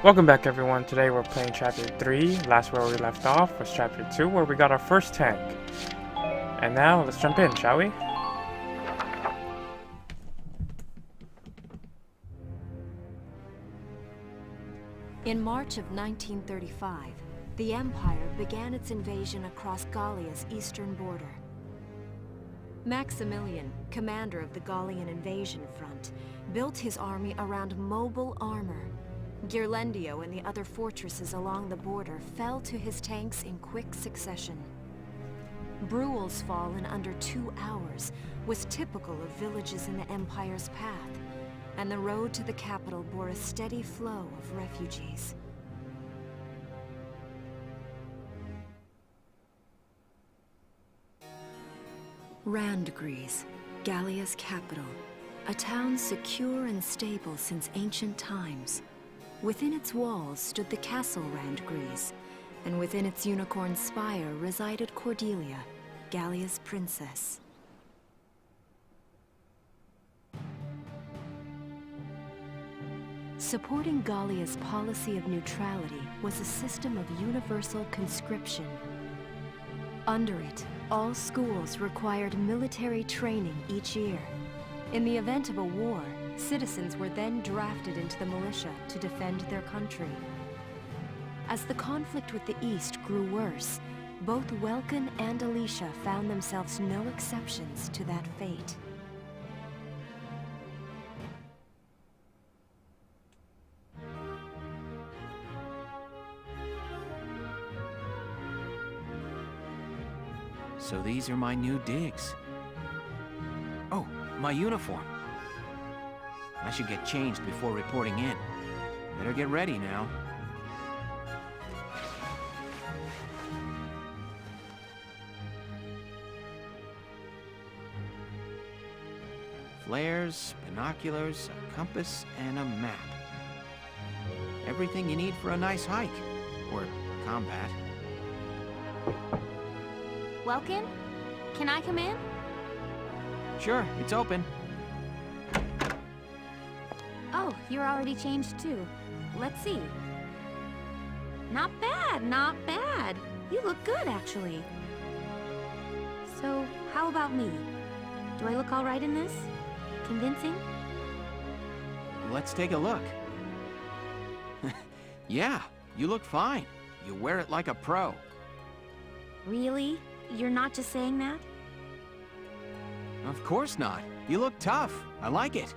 Welcome back everyone. Today we're playing chapter 3. Last where we left off was chapter 2 where we got our first tank. And now let's jump in, shall we? In March of 1935, the Empire began its invasion across Gallia's eastern border. Maximilian, commander of the Gallian invasion front, built his army around mobile armor. Ghirlandaio and the other fortresses along the border fell to his tanks in quick succession. Bruhl's fall in under 2 hours was typical of villages in the Empire's path, and the road to the capital bore a steady flow of refugees. Randgries, Gallia's capital, a town secure and stable since ancient times. Within its walls stood the castle Randgries, and within its unicorn spire resided Cordelia, Gallia's princess. Supporting Gallia's policy of neutrality was a system of universal conscription. Under it, all schools required military training each year. In the event of a war, citizens were then drafted into the militia to defend their country. As the conflict with the East grew worse, both Welkin and Alicia found themselves no exceptions to that fate. So these are my new digs. Oh, my uniform. I should get changed before reporting in. Better get ready now. Flares, binoculars, a compass, and a map. Everything you need for a nice hike. Or combat. Welkin? Can I come in? Sure, it's open. Oh, you're already changed too. Let's see. Not bad, not bad. You look good, actually. So, how about me? Do I look all right in this? Convincing? Let's take a look. Yeah, you look fine. You wear it like a pro. Really? You're not just saying that? Of course not. You look tough. I like it.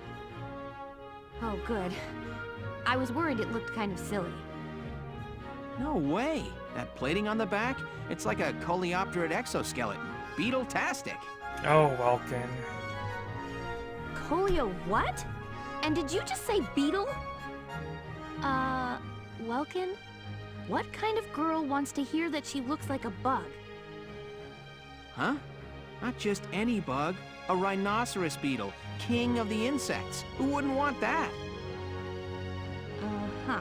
Oh, good. I was worried it looked kind of silly. No way. That plating on the back, it's like a coleopterate exoskeleton. Beetle-tastic. Oh, Welkin. Colio what? And did you just say beetle? Welkin? What kind of girl wants to hear that she looks like a bug? Huh? Not just any bug. A rhinoceros beetle. King of the insects. Who wouldn't want that? Uh-huh.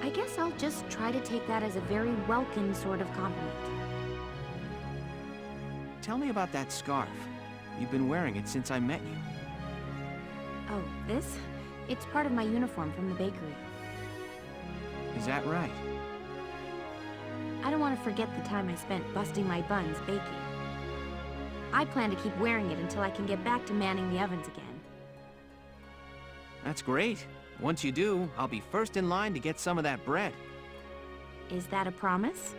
I guess I'll just try to take that as a very Welkin sort of compliment. Tell me about that scarf. You've been wearing it since I met you. Oh, this? It's part of my uniform from the bakery. Is that right? I don't want to forget the time I spent busting my buns baking. I plan to keep wearing it until I can get back to manning the ovens again. That's great. Once you do, I'll be first in line to get some of that bread. Is that a promise?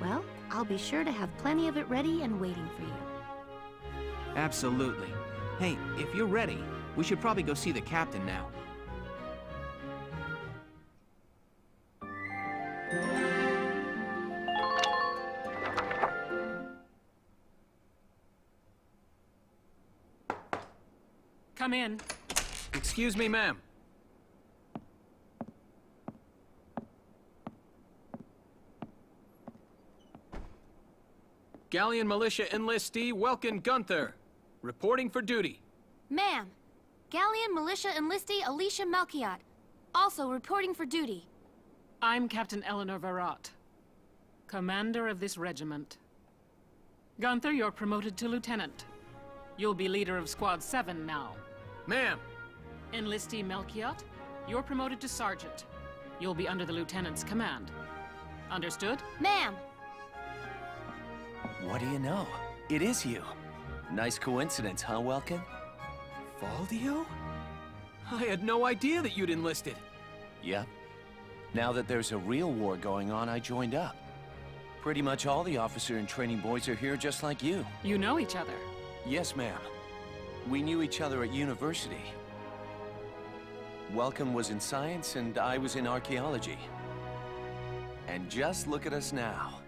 Well, I'll be sure to have plenty of it ready and waiting for you. Absolutely. Hey, if you're ready, we should probably go see the captain now. Come in. Excuse me, ma'am. Gallian Militia enlistee Welkin Gunther, reporting for duty. Ma'am, Gallian Militia enlistee Alicia Melchiot, also reporting for duty. I'm Captain Eleanor Varrot, commander of this regiment. Gunther, you're promoted to lieutenant. You'll be leader of Squad 7 now. Ma'am! Enlistee Melchiot, you're promoted to sergeant. You'll be under the lieutenant's command. Understood? Ma'am! What do you know? It is you. Nice coincidence, huh, Welkin? Valdio? I had no idea that you'd enlisted. Yep. Now that there's a real war going on, I joined up. Pretty much all the officer and training boys are here just like you. You know each other. Yes, ma'am. We knew each other at university. Welcome was in science and I was in archaeology. And just look at us now.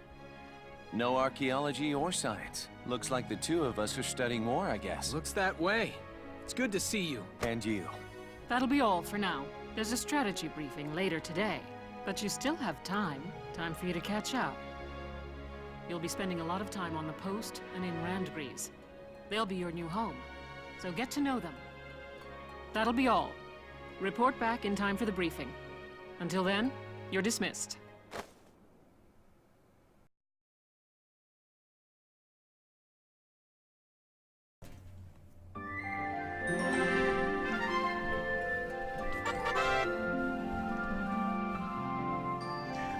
No archaeology or science. Looks like the two of us are studying more, I guess. Looks that way. It's good to see you. And you. That'll be all for now. There's a strategy briefing later today. But you still have time. Time for you to catch up. You'll be spending a lot of time on the post and in Randgrees. They'll be your new home. So get to know them. That'll be all. Report back in time for the briefing. Until then, you're dismissed.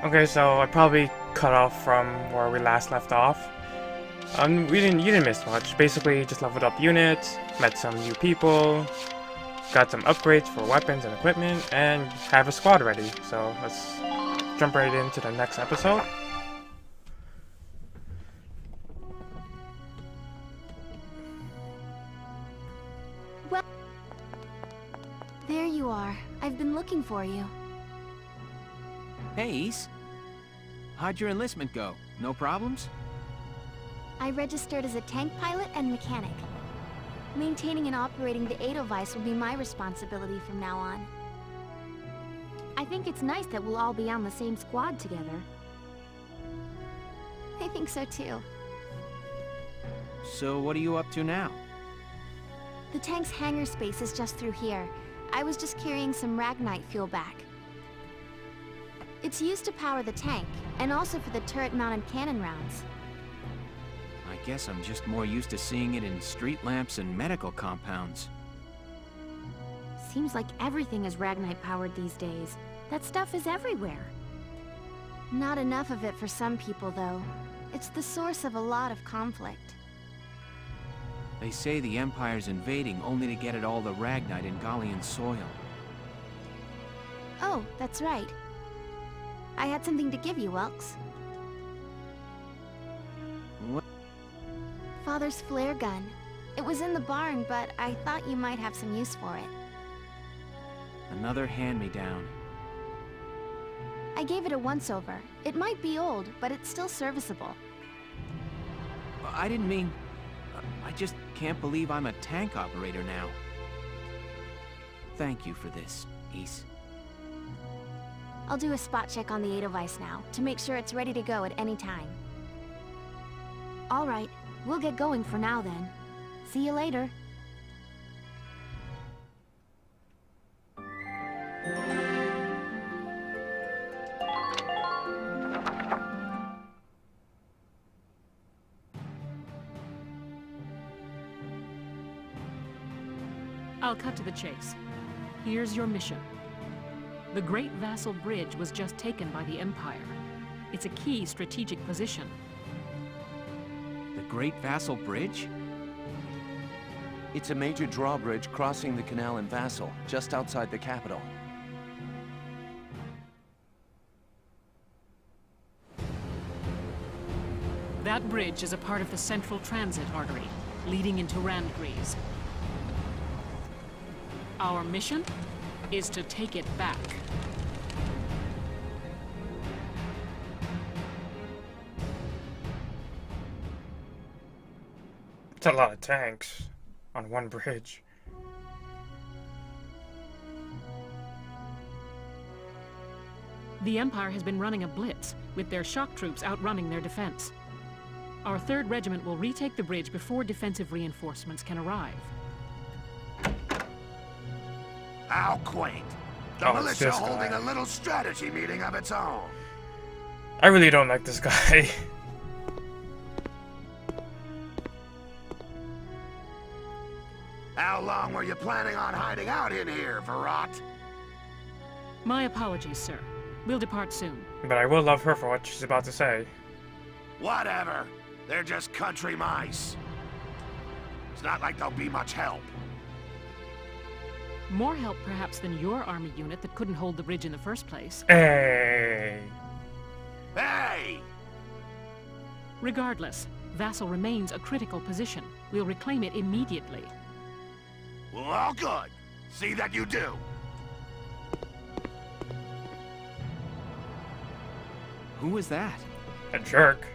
Okay, so I probably cut off from where we last left off. You didn't miss much. Basically, just leveled up units, met some new people, got some upgrades for weapons and equipment, and have a squad ready. So let's jump right into the next episode. Well, there you are. I've been looking for you. Hey, Ace. How'd your enlistment go? No problems? I registered as a tank pilot and mechanic. Maintaining and operating the Edelweiss will be my responsibility from now on. I think it's nice that we'll all be on the same squad together. I think so too. So what are you up to now? The tank's hangar space is just through here. I was just carrying some Ragnite fuel back. It's used to power the tank, and also for the turret-mounted cannon rounds. I guess I'm just more used to seeing it in street lamps and medical compounds. Seems like everything is Ragnite powered these days. That stuff is everywhere. Not enough of it for some people, though. It's the source of a lot of conflict. They say the Empire's invading only to get at all the Ragnite in Gallian soil. Oh, that's right. I had something to give you, Welks. What? Father's flare gun. It was in the barn, but I thought you might have some use for it. Another hand-me-down. I gave it a once-over. It might be old, but it's still serviceable. I didn't mean... I just can't believe I'm a tank operator now. Thank you for this, Ace. I'll do a spot check on the Edelweiss now, to make sure it's ready to go at any time. All right, we'll get going for now then. See you later. I'll cut to the chase. Here's your mission. The Great Vasel Bridge was just taken by the Empire. It's a key strategic position. The Great Vasel Bridge? It's a major drawbridge crossing the canal in Vasel, just outside the capital. That bridge is a part of the central transit artery, leading into Randgrees. Our mission is to take it back. It's a lot of tanks on one bridge. The Empire has been running a blitz, with their shock troops outrunning their defense. Our 3rd Regiment will retake the bridge before defensive reinforcements can arrive. How quaint. The Oh, it's militia this holding guy. a little strategy meeting of its own. I really don't like this guy. How long were you planning on hiding out in here, Varrot? My apologies, sir. We'll depart soon. But I will love her for what she's about to say. Whatever. They're just country mice. It's not like they'll be much help. More help, perhaps, than your army unit that couldn't hold the bridge in the first place. Hey! Hey! Regardless, Vasel remains a critical position. We'll reclaim it immediately. Well, all good. See that you do. Who was that? A jerk.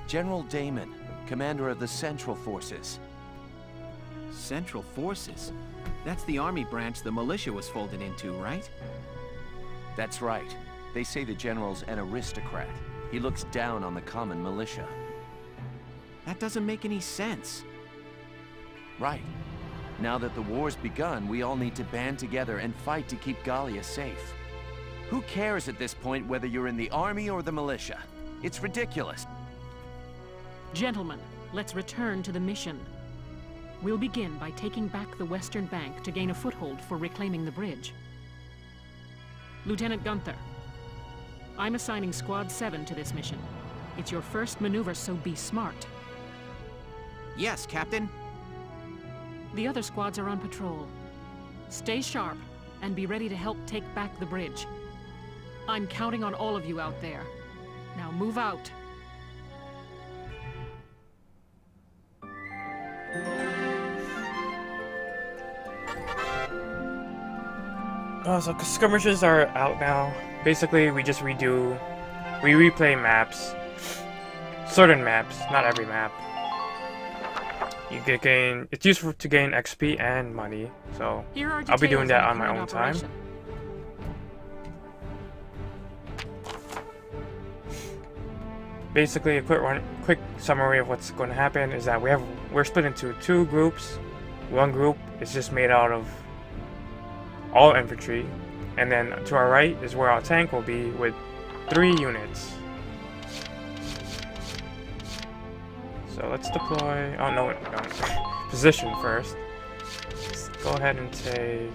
General Damon, commander of the Central Forces. Central Forces? That's the army branch the militia was folded into, right? That's right. They say the general's an aristocrat. He looks down on the common militia. That doesn't make any sense. Right. Now that the war's begun, we all need to band together and fight to keep Gallia safe. Who cares at this point whether you're in the army or the militia? It's ridiculous. Gentlemen, let's return to the mission. We'll begin by taking back the western bank to gain a foothold for reclaiming the bridge. Lieutenant Gunther, I'm assigning Squad 7 to this mission. It's your first maneuver, so be smart. Yes, Captain. The other squads are on patrol. Stay sharp, and be ready to help take back the bridge. I'm counting on all of you out there. Now move out. Oh, so skirmishes are out now. Basically, we just replay maps. Certain maps, not every map. You it's useful to gain XP and money, so Here are I'll be doing details that of on my current own time. operation. Basically, a quick summary of what's going to happen is that we're split into two groups. One group is just made out of all infantry, and then to our right is where our tank will be with 3 units. So let's deploy. Oh no, no. Position first. Let's go ahead and take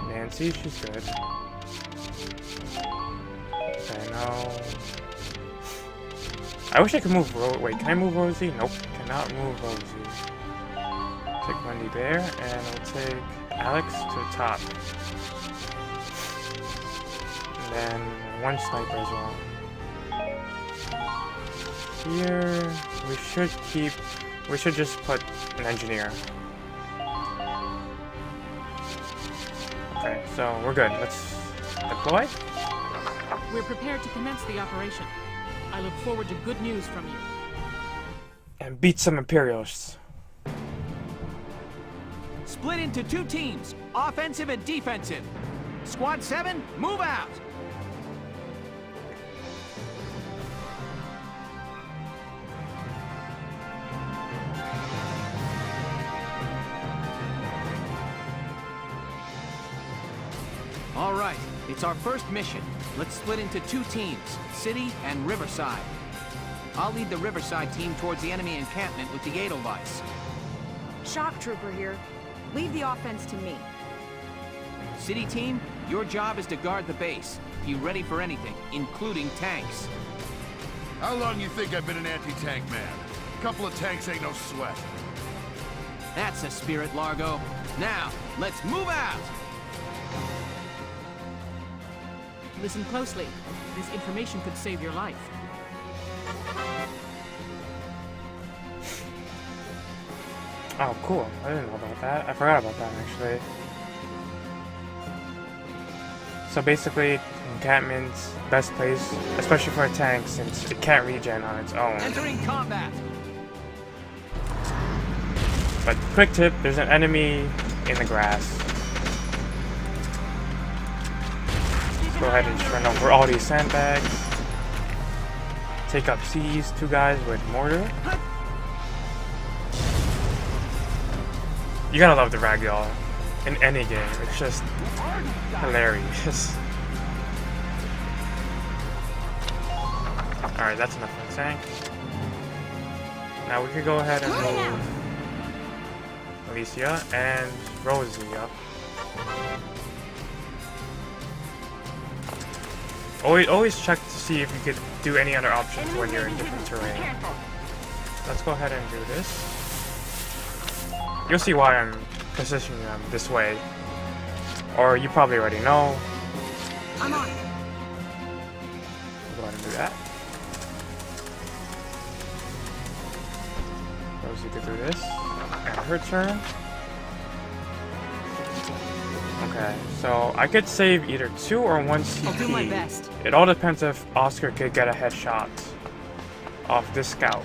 Nancy. She's good. Okay, no. I wish I could move wait, can I move Rosie? Nope, cannot move Rosie. Take Wendy there, and we'll take Alex to the top. And then 1 sniper as well. Here, we should just put an engineer. Okay, so we're good. Let's deploy. We're prepared to commence the operation. I look forward to good news from you. And beat some Imperials. Split into 2 teams, offensive and defensive. Squad 7, move out! All right, it's our first mission. Let's split into 2 teams, City and Riverside. I'll lead the Riverside team towards the enemy encampment with the Edelweiss. Shock Trooper here. Leave the offense to me. City team, your job is to guard the base. Be ready for anything, including tanks. How long you think I've been an anti-tank man? A couple of tanks ain't no sweat. That's the spirit, Largo. Now, let's move out! Listen closely. This information could save your life. Oh, cool. I didn't know about that. I forgot about that, actually. So basically, encampment's best place, especially for a tank, since it can't regen on its own. Entering combat! But quick tip, there's an enemy in the grass. Go ahead and just run over all these sandbags. Take up these 2 guys with mortar. You gotta love the ragdoll in any game. It's just hilarious. Alright, that's enough for the tank. Now we can go ahead and move Alicia and Rosie up. Always check to see if you could do any other options when you're in different terrain. Let's go ahead and do this. You'll see why I'm positioning them this way. Or you probably already know. I'm on. Go ahead and do that. Rosie could do this. And her turn. Okay, so I could save either 2 or 1 CP. I'll do my best. It all depends if Oscar could get a headshot off this scout.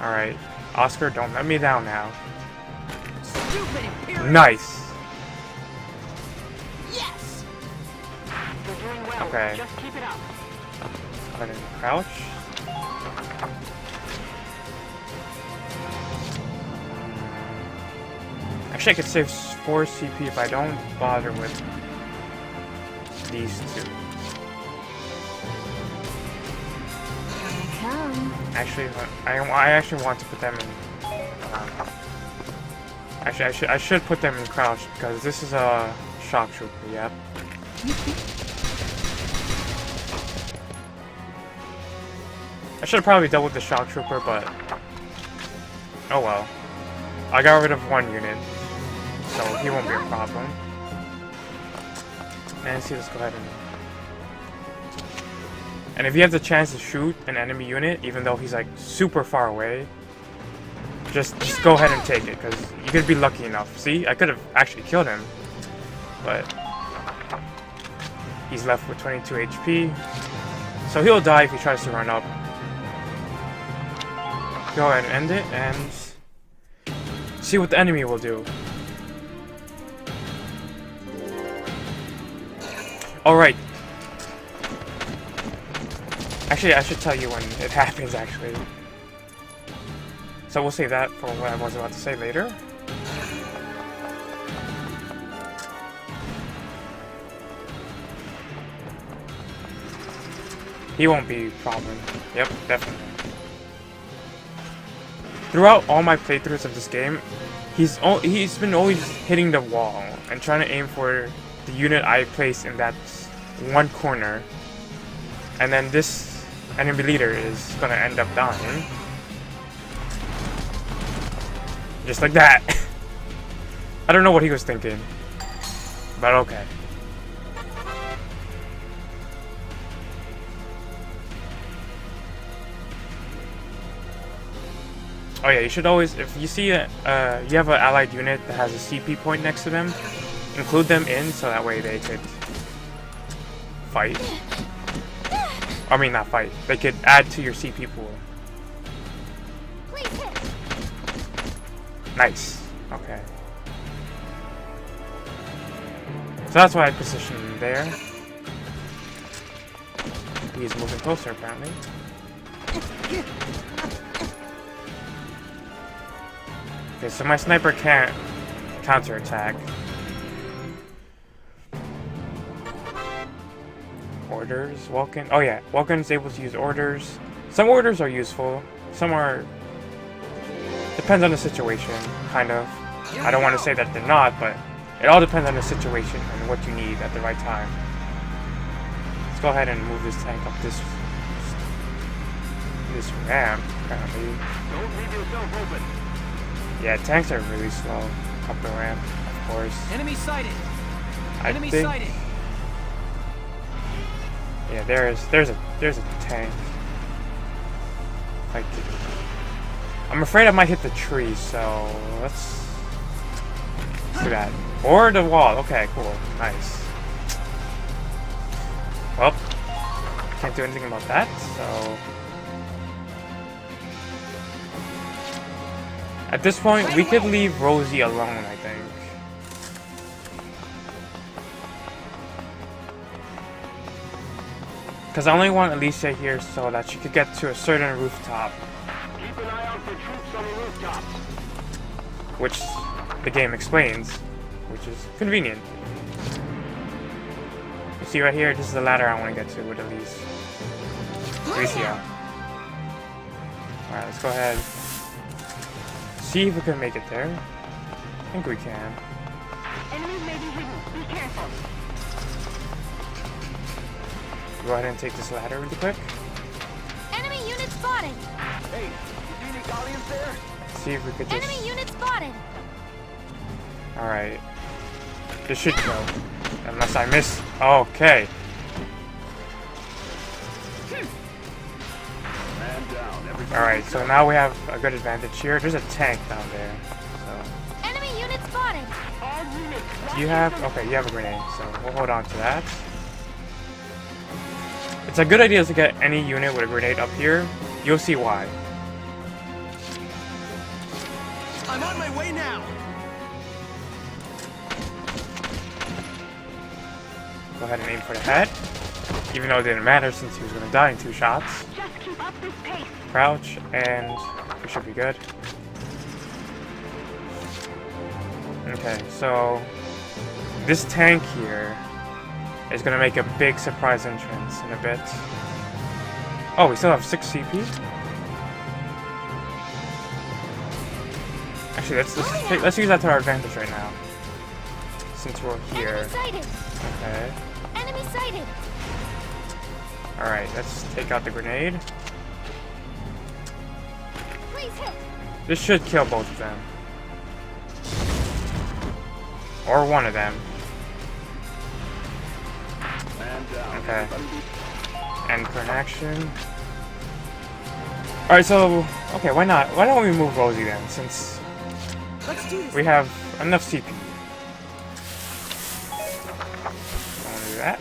Alright, Oscar, don't let me down now. Stupid Imperial. Nice! Yes. Okay. Just keep it up. Go ahead and crouch. Actually, I could save 4 CP if I don't bother with these 2. Actually, I actually want to put them in. Actually, I should put them in crouch because this is a shock trooper. Yep. I should have probably dealt with the shock trooper, but oh well. I got rid of 1 unit, so he won't be a problem. And see, let's go ahead and if you have the chance to shoot an enemy unit, even though he's like super far away, just go ahead and take it, because you could be lucky enough. See, I could have actually killed him, but he's left with 22 HP, so he'll die if he tries to run up. Go ahead and end it, and see what the enemy will do. Alright. Actually, I should tell you when it happens, actually. So we'll save that for what I was about to say later. He won't be a problem. Yep, definitely. Throughout all my playthroughs of this game, he's been always hitting the wall and trying to aim for the unit I place in that one corner, and then this enemy leader is gonna end up dying. Just like that. I don't know what he was thinking, but okay. Oh yeah, you should always, if you see you have an allied unit that has a CP point next to them, include them in so that way they could fight. I mean, not fight. They could add to your CP pool. Nice. Okay. So that's why I positioned him there. He's moving closer, apparently. Okay, so my sniper can't counterattack. Orders, Welkin. Oh yeah, Welkin's able to use orders. Some orders are useful. Some are... Depends on the situation, kind of. I don't want to say that they're not, but it all depends on the situation and what you need at the right time. Let's go ahead and move this tank up this ramp, apparently. Don't leave yourself open. Yeah, tanks are really slow up the ramp, of course. Enemy sighted. Enemy think, sighted. yeah, there's a tank. Like, I'm afraid I might hit the tree, so let's do that. Or the wall. Okay, cool, nice. Well, can't do anything about that, so. At this point, we could leave Rosie alone, I think. Because I only want Alicia here so that she could get to a certain rooftop. Keep an eye out for troops on the rooftops. Which the game explains, which is convenient. You see right here, this is the ladder I want to get to with Alicia. Alright, let's go ahead. See if we can make it there. I think we can. Enemies may be hidden. Be careful. Go ahead and take this ladder really quick. Enemy unit spotted! Hey, you see any Gallians there? See if we could just... Enemy unit spotted! Alright. This should kill. Unless I miss. Okay. Alright, so now we have a good advantage here. There's a tank down there. So. Enemy unit spotted! You have... Okay, you have a grenade, so we'll hold on to that. It's a good idea to get any unit with a grenade up here. You'll see why. I'm on my way now! Go ahead and aim for the head. Even though it didn't matter since he was going to die in 2 shots. Just keep up this pace. Crouch, and we should be good. Okay, so this tank here is going to make a big surprise entrance in a bit. Oh, we still have 6 CP? Actually, let's use that to our advantage right now. Since we're here. Enemy sighted! Okay. Enemy sighted! Alright, let's take out the grenade. Please hit! This should kill both of them. Or one of them. Okay. End for an action. Alright, so... Okay, why not? Why don't we move Rosie then, since... Let's do this. We have enough CP. Don't do that.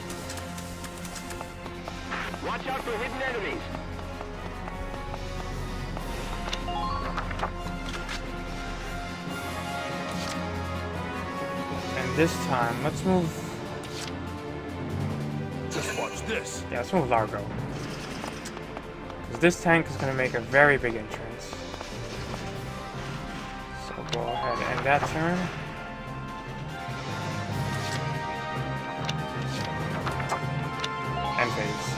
Watch out for hidden enemies. And this time, let's move... Just watch this. Yeah, let's move Largo. Because this tank is going to make a very big entrance. So go ahead and end that turn. End phase.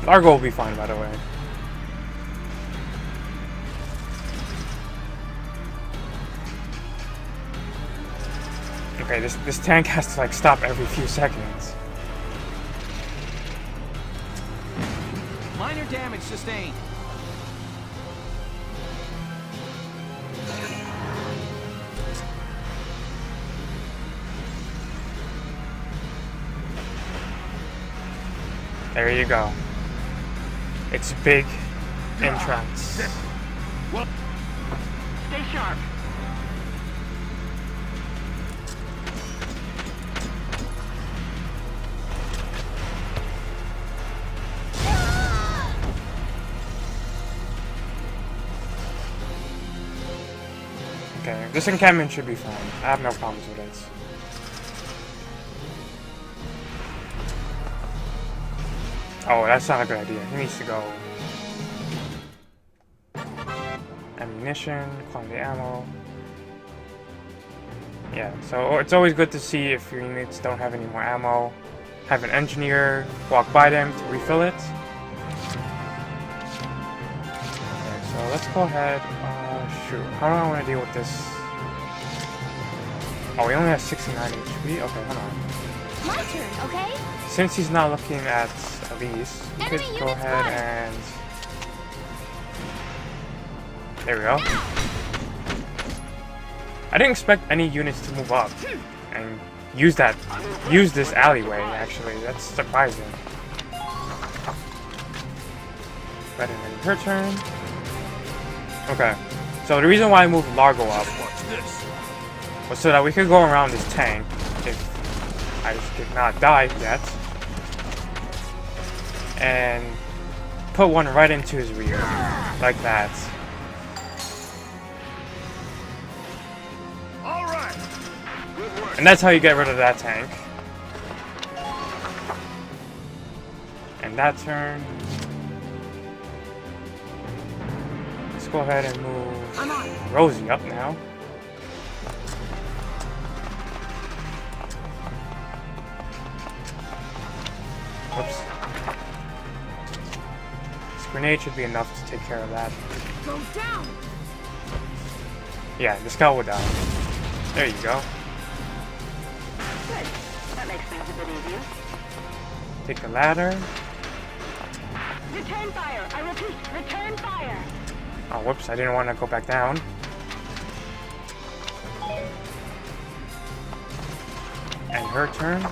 Largo will be fine, by the way. Okay, this tank has to like stop every few seconds. Minor damage sustained. There you go. It's big entrance. Well, Stay sharp. Okay, this encampment should be fine. I have no problems with it. Oh, that's not a good idea. He needs to go. Ammunition, quality ammo. Yeah, so it's always good to see if your units don't have any more ammo. Have an engineer walk by them to refill it. Okay, so let's go ahead. Shoot, how do I want to deal with this? Oh, we only have 69 HP? Okay, hold on. My turn, okay? Since he's not looking at these, we could Enemy go unit ahead and... There we go. I didn't expect any units to move up and use this alleyway, actually. That's surprising. Better than her turn. Okay. So the reason why I moved Largo up was so that we could go around this tank if I did not die yet. And put one right into his rear. Like that. alright. Good work. And that's how you get rid of that tank. And that turn. Let's go ahead and move I'm on. Rosie up now. Whoops. grenade should be enough to take care of that. Go down! Yeah, the Scout will die. There you go. Good. That makes things a bit easier. Take the ladder. Return fire! I repeat, return fire! Oh, whoops, I didn't want to go back down. And her turn.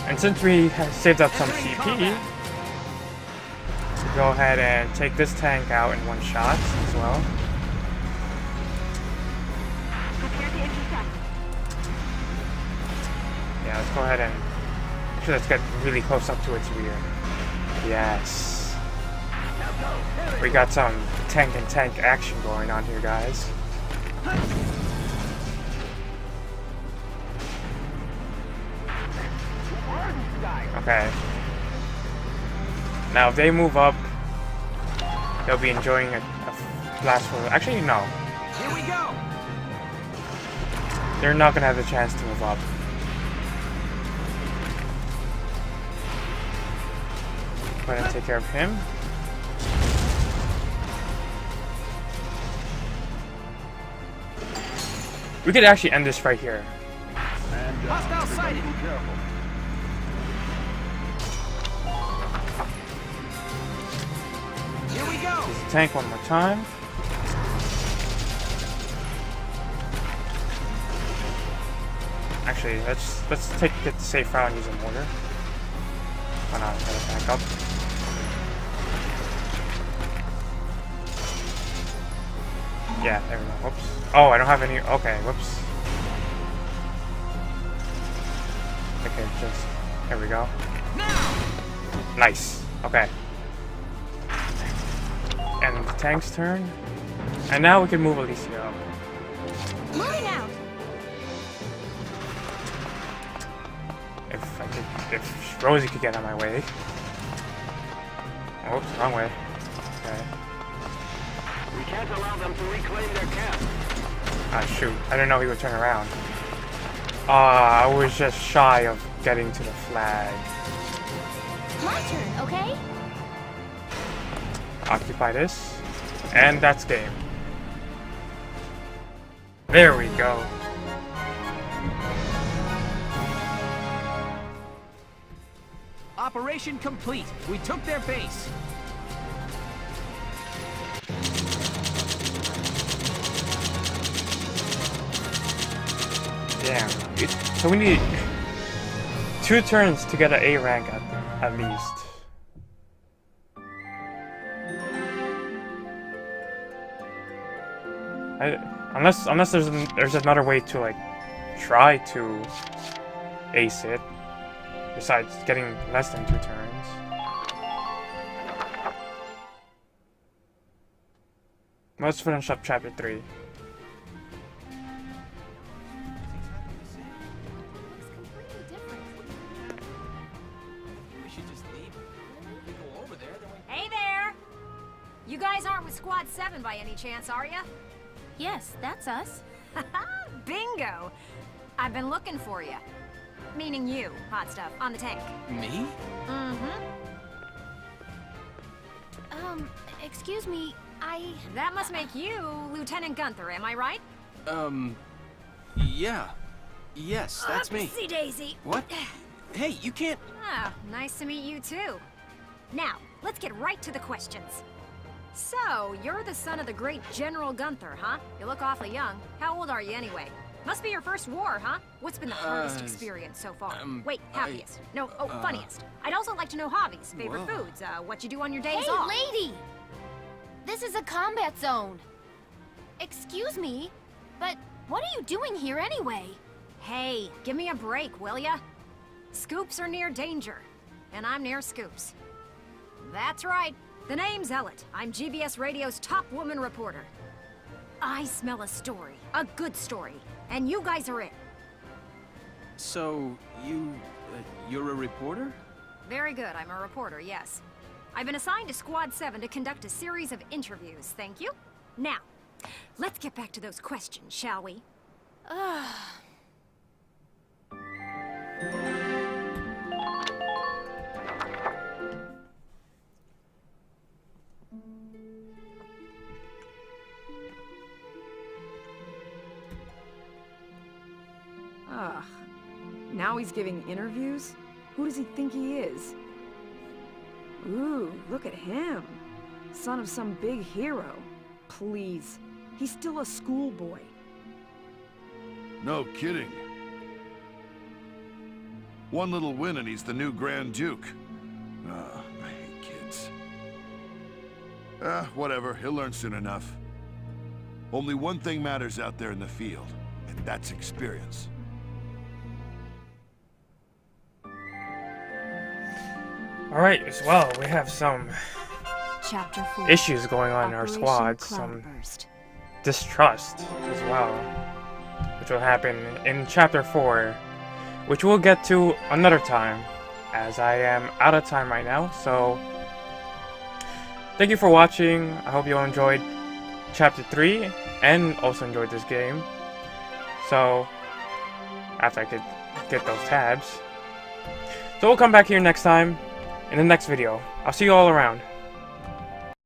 And since we have saved up some CP, we'll go ahead and take this tank out in one shot as well. Prepare to intercept. Yeah, let's go ahead and actually let's get really close up to its rear. Yes. We got some tank and tank action going on here, guys. Okay. Now if they move up, they'll be enjoying a blast for... Actually, no. Here we go! They're not gonna have the chance to move up. Go ahead and take care of him. We could actually end this right here. Hostile sighted! Here we go! Use the tank one more time. Actually, let's get the safe route and use a mortar. Why not? Gotta back up. Yeah, there we go. Whoops. Oh, I don't have any. Okay, whoops. Okay, just there we go. Nice. Okay. And the tank's turn. And now we can move Alicia up. Moving out. If Rosie could get on my way. Oops, wrong way. Okay. We can't allow them to reclaim their camp. Ah, shoot. I didn't know he would turn around. I was just shy of getting to the flag. My turn, okay? Occupy this. And that's game. There we go. Operation complete. We took their base. Damn. So we need 2 turns to get an A rank at least. Unless there's another way to like try to ace it besides getting less than 2 turns. Let's finish up chapter 3. Hey there! You guys aren't with Squad 7 by any chance, are ya? Yes, that's us. Bingo! I've been looking for you. Meaning you, hot stuff, on the tank. Me? Mm-hmm. Excuse me, That must make you Lieutenant Gunther, am I right? Yeah. Yes, that's me. Upsy daisy. What? Hey, you can't... Ah, nice to meet you too. Now, let's get right to the questions. So, you're the son of the great General Gunther, huh? You look awfully young. How old are you anyway? Must be your first war, huh? What's been the hardest experience so far? Wait, happiest. Funniest. I'd also like to know hobbies, favorite foods, what you do on your days Hey, off. lady! This is a combat zone. Excuse me, but what are you doing here anyway? Hey, give me a break, will ya? Scoops are near danger, and I'm near scoops. That's right. The name's Ellet. I'm GBS Radio's top woman reporter. I smell a story, a good story, and you guys are it. So, you're a reporter? Very good, I'm a reporter, yes. I've been assigned to Squad 7 to conduct a series of interviews, thank you. Now, let's get back to those questions, shall we? Ugh. Now he's giving interviews? Who does he think he is? Ooh, look at him. Son of some big hero. Please. He's still a schoolboy. No kidding. One little win and he's the new Grand Duke. Ah, I hate kids. Whatever. He'll learn soon enough. Only one thing matters out there in the field, and that's experience. Alright, as well, we have some Chapter 4. issues going on in our Operation squad, some Cloudburst. distrust as well, which will happen in Chapter 4, which we'll get to another time, as I am out of time right now. So thank you for watching. I hope you all enjoyed Chapter 3 and also enjoyed this game. So after I could get those tabs, so we'll come back here next time in the next video. I'll see you all around.